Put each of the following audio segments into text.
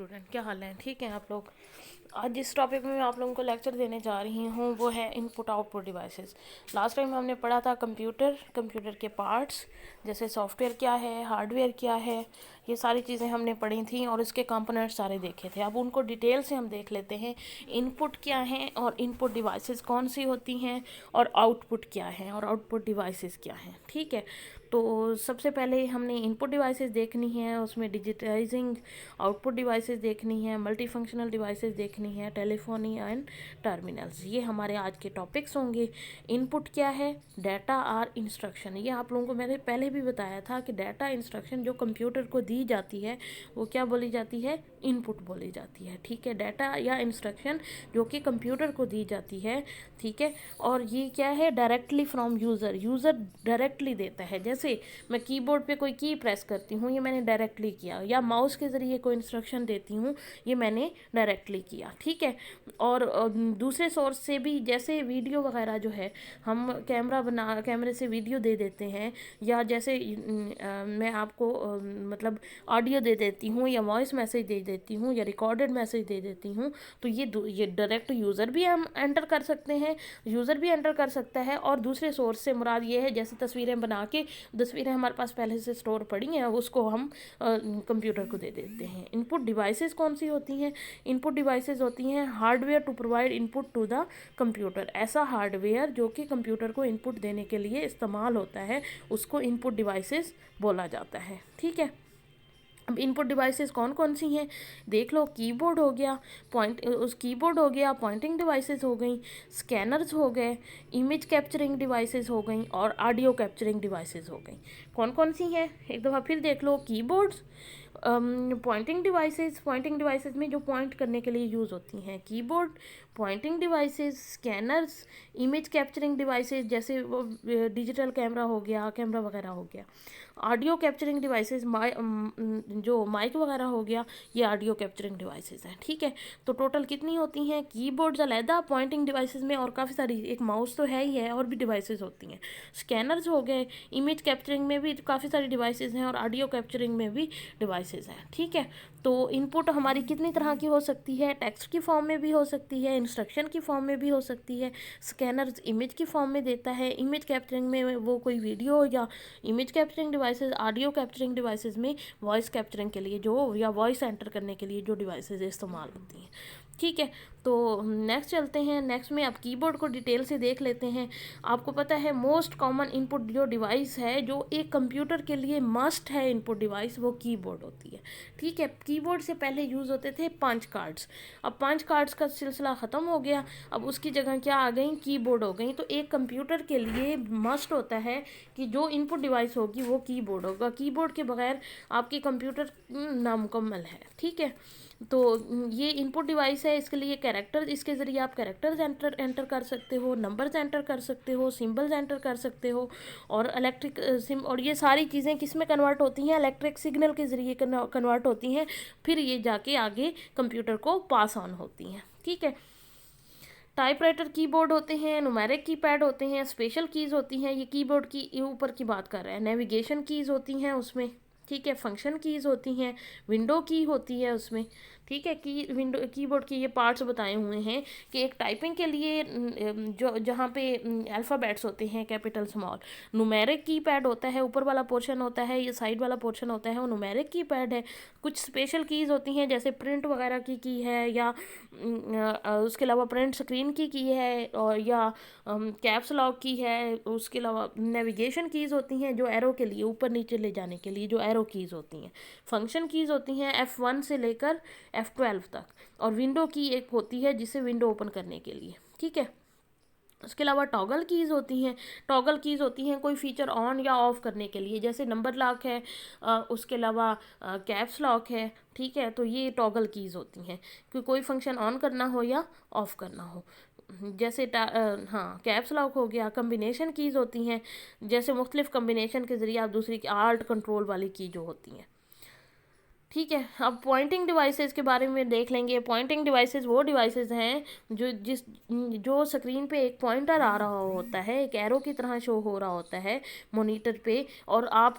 Student, क्या हाल है? ठीक है आप लोग? आज जिस टॉपिक में मैं आप लोगों को लेक्चर देने जा रही हूँ वो है input output devices. Last time हमने पढ़ा था कंप्यूटर के पार्ट्स, जैसे सॉफ्टवेयर क्या है, हार्डवेयर क्या है, ये सारी चीज़ें हमने पढ़ी थी और इसके कंपोनेंट्स सारे देखे थे। अब उनको डिटेल से हम देख लेते हैं। इनपुट क्या है और इनपुट डिवाइसेस कौन सी होती हैं और आउटपुट क्या है और आउटपुट डिवाइसेस क्या हैं। ठीक है, तो सबसे पहले हमने इनपुट डिवाइसेस देखनी है, उसमें डिजिटाइजिंग आउटपुट डिवाइसेस देखनी है, मल्टी फंक्शनल डिवाइसेस देखनी है, टेलीफोनी एंड टर्मिनल्स। ये हमारे आज के टॉपिक्स होंगे। इनपुट क्या है? Data or instruction. ये आप लोगों को मैंने पहले भी बताया था कि डाटा इंस्ट्रक्शन जो कंप्यूटर को दी जाती है वो क्या बोली जाती है? इनपुट बोली जाती है। ठीक है, डाटा या इंस्ट्रक्शन जो कि कंप्यूटर को दी जाती है। ठीक है, और ये क्या है? डायरेक्टली फ्रॉम यूज़र डायरेक्टली देता है। जैसे मैं कीबोर्ड पे कोई की प्रेस करती हूँ, ये मैंने डायरेक्टली किया, या माउस के ज़रिए कोई इंस्ट्रक्शन देती हूँ, ये मैंने डायरेक्टली किया। ठीक है, और दूसरे सोर्स से भी, जैसे वीडियो वगैरह जो है, हम कैमरे से वीडियो दे देते हैं, या जैसे मैं आपको मतलब ऑडियो दे देती हूँ या वॉइस मैसेज दे देती हूँ या रिकॉर्डेड मैसेज दे देती हूँ, तो ये डायरेक्ट यूज़र भी हम एंटर कर सकते हैं, यूज़र भी एंटर कर सकता है। और दूसरे सोर्स से मुराद ये है, जैसे तस्वीरें बना के, तस्वीरें हमारे पास पहले से स्टोर पड़ी हैं, उसको हम कंप्यूटर को दे देते हैं। इनपुट डिवाइसेस कौन सी होती हैं? इनपुट डिवाइसेस होती हैं hardware to provide input to the computer. ऐसा हार्डवेयर जो कि कंप्यूटर को इनपुट देने के लिए इस्तेमाल होता है, उसको इनपुट डिवाइसेस बोला जाता है। ठीक है, अब इनपुट डिवाइसेस कौन कौन सी हैं देख लो। कीबोर्ड हो गया, कीबोर्ड हो गया, पॉइंटिंग डिवाइसेस हो गई, स्कैनर्स हो गए, इमेज कैप्चरिंग डिवाइसेस हो गई और ऑडियो कैप्चरिंग डिवाइसेस हो गई। कौन कौन सी हैं एक दफ़ा फिर देख लो। कीबोर्ड्स, पॉइंटिंग डिवाइसेस में जो पॉइंट करने के लिए यूज़ होती हैं, keyboard, pointing devices, scanners, image capturing devices, जैसे वो डिजिटल कैमरा हो गया, कैमरा वगैरह हो गया, ऑडियो कैप्चरिंग डिवाइसेस, जो माइक वगैरह हो गया, ये ऑडियो कैप्चरिंग डिवाइसेस हैं। ठीक है, तो टोटल कितनी होती हैं? कीबोर्ड्स अलहदा, पॉइंटिंग डिवाइसेस में और काफ़ी सारी, एक माउस तो है ही है, और भी डिवाइसेस होती हैं। स्कैनर्स हो गए, इमेज कैप्चरिंग में भी काफ़ी सारी डिवाइसेस हैं और ऑडियो कैप्चरिंग में भी डिवाइसेस हैं। ठीक है, तो इनपुट हमारी कितनी तरह की हो सकती है? टेक्स्ट की फॉर्म में भी हो सकती है, इंस्ट्रक्शन की फॉर्म में भी हो सकती है। स्कैनर्स इमेज की फॉर्म में देता है, इमेज कैप्चरिंग में वो कोई वीडियो या image capturing devices, audio capturing devices में वॉइस कैप्चरिंग के लिए जो, या वॉइस एंटर करने के लिए जो डिवाइसेस इस्तेमाल होती हैं। ठीक है, तो नेक्स्ट चलते हैं। नेक्स्ट में आप कीबोर्ड को डिटेल से देख लेते हैं। आपको पता है मोस्ट कॉमन इनपुट जो डिवाइस है, जो एक कंप्यूटर के लिए मस्ट है इनपुट डिवाइस, वो कीबोर्ड होती है। ठीक है, कीबोर्ड से पहले यूज़ होते थे पंच कार्ड्स। अब पंच कार्ड्स का सिलसिला ख़त्म हो गया, अब उसकी जगह क्या आ गई? कीबोर्ड हो गई। तो एक कंप्यूटर के लिए मस्ट होता है कि जो इनपुट डिवाइस होगी वो कीबोर्ड होगा। कीबोर्ड के बगैर आपकी कंप्यूटर नामुकम्मल है। ठीक है, तो ये इनपुट डिवाइस है, इसके लिए कैरेक्टर, इसके ज़रिए आप कैरेक्टर्स एंटर कर सकते हो, नंबर्स एंटर कर सकते हो, सिंबल्स एंटर कर सकते हो, और इलेक्ट्रिक और ये सारी चीज़ें किस में कन्वर्ट होती हैं? इलेक्ट्रिक सिग्नल के ज़रिए कन्वर्ट होती हैं, फिर ये जाके आगे कंप्यूटर को पास ऑन होती हैं। ठीक है, टाइपराइटर कीबोर्ड होते हैं, न्यूमेरिक कीपैड होते हैं, स्पेशल कीज़ होती हैं, ये कीबोर्ड की ऊपर की बात कर रहे हैं। नेविगेशन कीज़ होती हैं उसमें। ठीक है, फंक्शन कीज़ होती हैं, विंडो की होती है उसमें। ठीक है, कीबोर्ड के ये पार्ट्स बताए हुए हैं कि एक टाइपिंग के लिए जो जहाँ पे अल्फ़ाबेट्स होते हैं, कैपिटल स्मॉल, न्यूमेरिक कीपैड होता है, ऊपर वाला पोर्शन होता है, ये साइड वाला पोर्शन होता है, वो न्यूमेरिक कीपैड है। कुछ स्पेशल कीज़ होती हैं, जैसे प्रिंट वगैरह की है, या उसके अलावा प्रिंट स्क्रीन की है, और या कैप्स लॉक की है। उसके अलावा नेविगेशन कीज़ होती हैं, जो एरो के लिए, ऊपर नीचे ले जाने के लिए जो एरो कीज़ होती हैं। फंक्शन कीज़ होती हैं F1 से लेकर F12 तक, और विंडो की एक होती है जिसे विंडो ओपन करने के लिए। ठीक है, उसके अलावा टॉगल कीज़ होती हैं। टॉगल कीज़ होती हैं कोई फीचर ऑन या ऑफ़ करने के लिए, जैसे नंबर लॉक है, उसके अलावा कैप्स लॉक है। ठीक है, तो ये टॉगल कीज़ होती हैं कि कोई फंक्शन ऑन करना हो या ऑफ़ करना हो। जैसे हाँ, कैप्स लॉक हो गया। कम्बिनेशन कीज़ होती हैं, जैसे मुख्तलिफ कम्बिनेशन के ज़रिए आप दूसरी आल्ट कंट्रोल वाली की जो होती हैं। ठीक है, अब पॉइंटिंग डिवाइसेस के बारे में देख लेंगे। पॉइंटिंग डिवाइसेस वो डिवाइसेस हैं जो स्क्रीन पे एक पॉइंटर आ रहा होता है, एक एरो की तरह शो हो रहा होता है मॉनिटर पे, और आप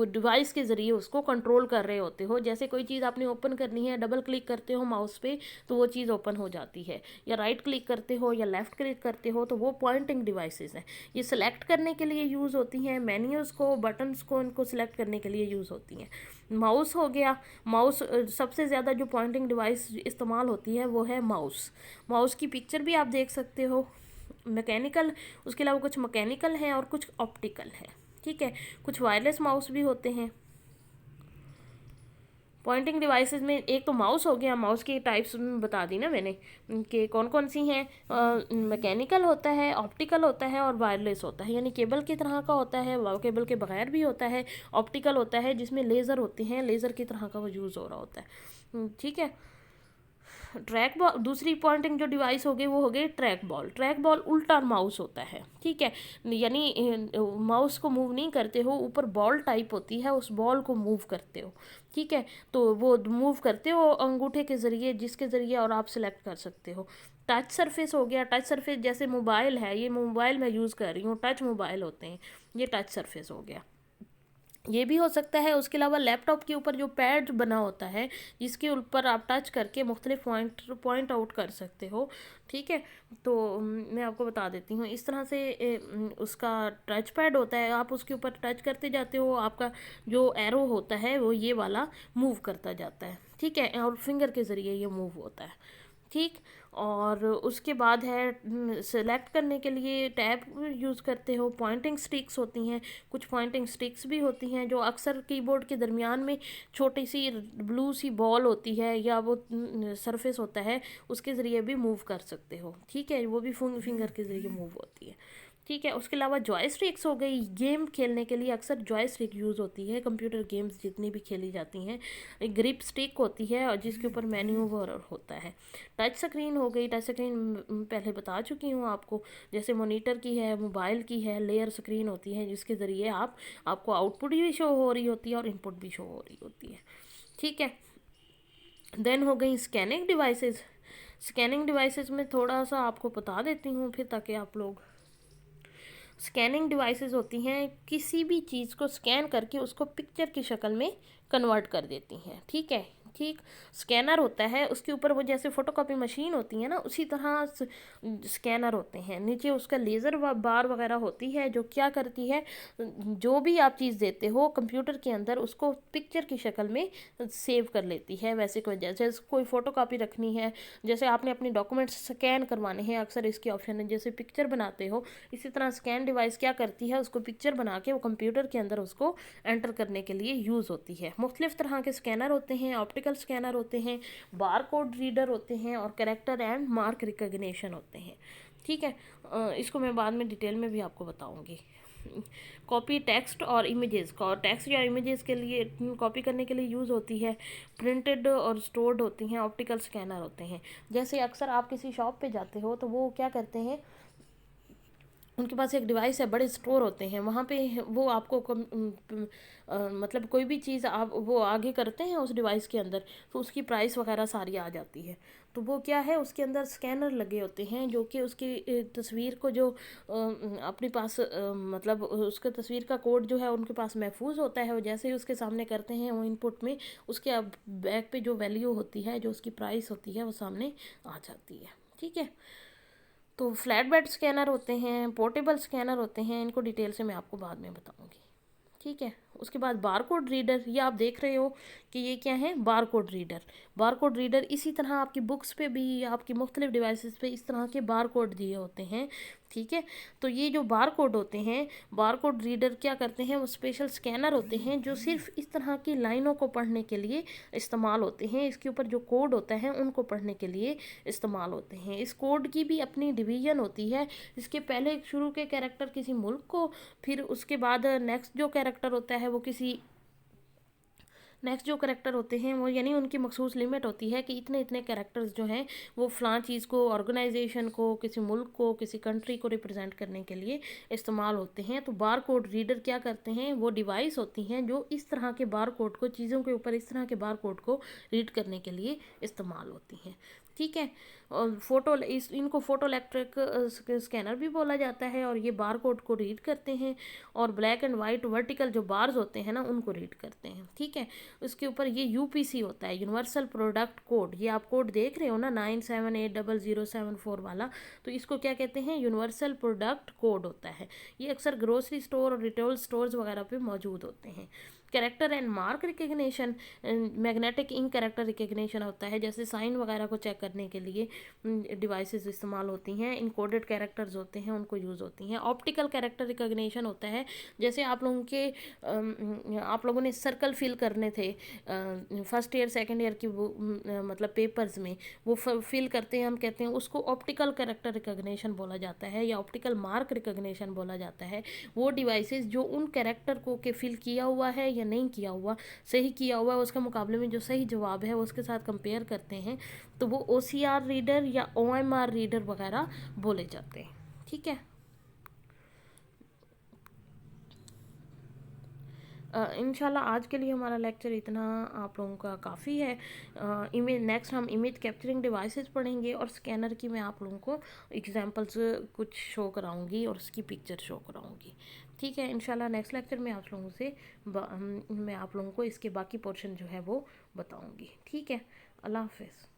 डिवाइस के ज़रिए उसको कंट्रोल कर रहे होते हो। जैसे कोई चीज़ आपने ओपन करनी है, डबल क्लिक करते हो माउस पे तो वो चीज़ ओपन हो जाती है, या राइट क्लिक करते हो या लेफ़्ट क्लिक करते हो तो वो पॉइंटिंग डिवाइसेस हैं। ये सिलेक्ट करने के लिए यूज़ होती हैं, मेन्यूज़ को, बटन्स को, इनको सिलेक्ट करने के लिए यूज़ होती हैं। माउस हो गया, माउस सबसे ज़्यादा जो पॉइंटिंग डिवाइस इस्तेमाल होती है वो है माउस। माउस की पिक्चर भी आप देख सकते हो, मैकेनिकल, उसके अलावा कुछ मैकेनिकल हैं और कुछ ऑप्टिकल हैं। ठीक है, कुछ वायरलेस माउस भी होते हैं। पॉइंटिंग डिवाइसेस में एक तो माउस हो गया, माउस की टाइप्स बता दी ना मैंने कि कौन कौन सी हैं। मैकेनिकल होता है, ऑप्टिकल होता है और वायरलेस होता है, यानी केबल की तरह का होता है, केबल के बगैर भी होता है। ऑप्टिकल होता है जिसमें लेज़र होते हैं, लेज़र की तरह का वो यूज़ हो रहा होता है। ठीक है, ट्रैक बॉल, दूसरी पॉइंटिंग जो डिवाइस हो गई वो हो गई ट्रैक बॉल। ट्रैक बॉल उल्टा माउस होता है। ठीक है, यानी माउस को मूव नहीं करते हो, ऊपर बॉल टाइप होती है, उस बॉल को मूव करते हो। ठीक है, तो वो मूव करते हो अंगूठे के ज़रिए, जिसके ज़रिए और आप सिलेक्ट कर सकते हो। टच सरफेस हो गया, टच सरफेस जैसे मोबाइल है, ये मोबाइल मैं यूज़ कर रही हूँ, टच मोबाइल होते हैं, ये टच सरफेस हो गया, ये भी हो सकता है। उसके अलावा लैपटॉप के ऊपर जो पैड बना होता है जिसके ऊपर आप टच करके मुख्तलिफ पॉइंट आउट कर सकते हो। ठीक है, तो मैं आपको बता देती हूँ इस तरह से उसका टच पैड होता है, आप उसके ऊपर टच करते जाते हो, आपका जो एरो होता है वो ये वाला मूव करता जाता है। ठीक है, और फिंगर के ज़रिए ये मूव होता है। ठीक, और उसके बाद है सेलेक्ट करने के लिए टैब यूज़ करते हो। पॉइंटिंग स्टिक्स होती हैं, कुछ पॉइंटिंग स्टिक्स भी होती हैं जो अक्सर कीबोर्ड के दरमियान में छोटी सी ब्लू सी बॉल होती है या वो सरफेस होता है, उसके ज़रिए भी मूव कर सकते हो। ठीक है, वो भी फिंगर के ज़रिए मूव होती है। ठीक है, उसके अलावा जॉयस्टिक्स हो गई, गेम खेलने के लिए अक्सर जॉयस्टिक यूज़ होती है, कंप्यूटर गेम्स जितनी भी खेली जाती हैं। एक ग्रिप स्टिक होती है और जिसके ऊपर मैन्यूवर होता है। टच स्क्रीन हो गई, टच स्क्रीन पहले बता चुकी हूँ आपको, जैसे मॉनिटर की है, मोबाइल की है, लेयर स्क्रीन होती है जिसके ज़रिए आपको आउटपुट भी शो हो रही होती है और इनपुट भी शो हो रही होती है। ठीक है, देन हो गई स्कैनिंग डिवाइसेस। स्कैनिंग डिवाइसेस में थोड़ा सा आपको बता देती हूँ फिर, ताकि आप लोग, स्कैनिंग डिवाइसेस होती हैं किसी भी चीज़ को स्कैन करके उसको पिक्चर की शक्ल में कन्वर्ट कर देती हैं। ठीक है, ठीक, स्कैनर होता है, उसके ऊपर वो जैसे फ़ोटोकॉपी मशीन होती है ना, उसी तरह स्कैनर होते हैं, नीचे उसका लेज़र बार वगैरह होती है जो क्या करती है, जो भी आप चीज़ देते हो कंप्यूटर के अंदर उसको पिक्चर की शक्ल में सेव कर लेती है। वैसे कोई जैसे कोई फ़ोटोकॉपी रखनी है, जैसे आपने अपने डॉक्यूमेंट्स स्कैन करवाने हैं, अक्सर इसके ऑप्शन है, जैसे पिक्चर बनाते हो, इसी तरह स्कैन डिवाइस क्या करती है, उसको पिक्चर बना के वो कंप्यूटर के अंदर उसको एंटर करने के लिए यूज़ होती है। मुख्तलिफ तरह के स्कैनर होते हैं, ऑप्टिकल स्कैनर होते हैं, बार कोड रीडर होते हैं और कैरेक्टर एंड मार्क रिकग्निशन होते हैं। ठीक है, इसको मैं बाद में डिटेल में भी आपको बताऊंगी। कॉपी टेक्स्ट और इमेजेस का, टेक्स्ट या इमेजेस के लिए कॉपी करने के लिए यूज़ होती है। प्रिंटेड और स्टोर्ड होती हैं, ऑप्टिकल स्कैनर होते हैं। जैसे अक्सर आप किसी शॉप पे जाते हो तो वो क्या करते हैं, उनके पास एक डिवाइस है, बड़े स्टोर होते हैं, वहाँ पे वो आपको मतलब कोई भी चीज़ आप वो आगे करते हैं उस डिवाइस के अंदर तो उसकी प्राइस वगैरह सारी आ जाती है। तो वो क्या है, उसके अंदर स्कैनर लगे होते हैं जो कि उसकी तस्वीर को जो अपने पास मतलब उसका तस्वीर का कोड जो है उनके पास महफूज होता है, वो जैसे ही उसके सामने करते हैं वो इनपुट में उसके बैक पे जो वैल्यू होती है, जो उसकी प्राइस होती है, वो सामने आ जाती है। ठीक है, तो फ्लैट बेड स्कैनर होते हैं, पोर्टेबल स्कैनर होते हैं, इनको डिटेल से मैं आपको बाद में बताऊंगी। ठीक है, उसके बाद बार कोड रीडर, ये आप देख रहे हो कि ये क्या है, bar code reader. Bar code reader इसी तरह आपकी बुक्स पे भी, आपकी मुख्तलिफ डिवाइसेस पे इस तरह के बार कोड दिए होते हैं। ठीक है, तो ये जो बार कोड होते हैं, बार कोड रीडर क्या करते हैं, वो स्पेशल स्कैनर होते हैं जो सिर्फ इस तरह की लाइनों को पढ़ने के लिए इस्तेमाल होते हैं। इसके ऊपर जो कोड होता है उनको पढ़ने के लिए इस्तेमाल होते हैं। इस कोड की भी अपनी डिवीज़न होती है, इसके पहले शुरू के कैरेक्टर किसी मुल्क को, फिर उसके बाद नेक्स्ट जो कैरेक्टर होता है वो किसी नेक्स्ट जो करेक्टर होते हैं वो यानी उनकी मखसूस लिमिट होती है कि इतने इतने करेक्टर्स जो हैं वो फ़लाँ चीज़ को, ऑर्गेनाइजेशन को, किसी मुल्क को, किसी कंट्री को रिप्रेजेंट करने के लिए इस्तेमाल होते हैं। तो बार कोड रीडर क्या करते हैं, वो डिवाइस होती हैं जो इस तरह के बार कोड को, चीज़ों के ऊपर इस तरह के बार कोड को रीड करने के लिए इस्तेमाल होती हैं। ठीक है। और इनको फोटो इलेक्ट्रिक स्कैनर भी बोला जाता है, और ये बार कोड को रीड करते हैं, और ब्लैक एंड वाइट वर्टिकल जो बार्स होते हैं ना उनको रीड करते हैं। ठीक है। उसके ऊपर ये यूपीसी होता है, यूनिवर्सल प्रोडक्ट कोड। ये आप कोड देख रहे हो ना 978007 वाला, तो इसको क्या कहते हैं, यूनिवर्सल प्रोडक्ट कोड होता है। ये अक्सर ग्रोसरी स्टोर और रिटेल स्टोर्स वगैरह पे मौजूद होते हैं। Character and mark recognition, magnetic ink character recognition होता है, जैसे साइन वगैरह को चेक करने के लिए डिवाइसेस इस्तेमाल होती हैं। इनकोडेड कैरेक्टर्स होते हैं, उनको यूज़ होती हैं। ऑप्टिकल कैरेक्टर रिकग्निशन होता है, जैसे आप लोगों ने सर्कल फिल करने थे फर्स्ट ईयर सेकंड ईयर की वो मतलब पेपर्स में, वो फिल करते हैं, हम कहते हैं उसको ऑप्टिकल कैरेक्टर रिकग्निशन बोला जाता है, या ऑप्टिकल मार्क रिकग्निशन बोला जाता है। वो डिवाइसेस जो उन कैरेक्टर को के फिल किया हुआ है या नहीं किया हुआ, सही किया हुआ है, उसके मुकाबले में जो सही जवाब है उसके साथ कंपेयर करते हैं, तो वो OCR रीडर या OMR रीडर वगैरह बोले जाते हैं। ठीक है। इंशाल्लाह आज के लिए हमारा लेक्चर इतना आप लोगों का काफ़ी है। इमेज नेक्स्ट हम इमेज कैप्चरिंग डिवाइसेस पढ़ेंगे, और स्कैनर की मैं आप लोगों को एग्जांपल्स कुछ शो कराऊंगी और उसकी पिक्चर शो कराऊंगी। ठीक है। इंशाल्लाह नेक्स्ट लेक्चर में आप लोगों से मैं आप लोगों को इसके बाकी पोर्शन जो है वो बताऊंगी। ठीक है। अल्लाह हाफिज़।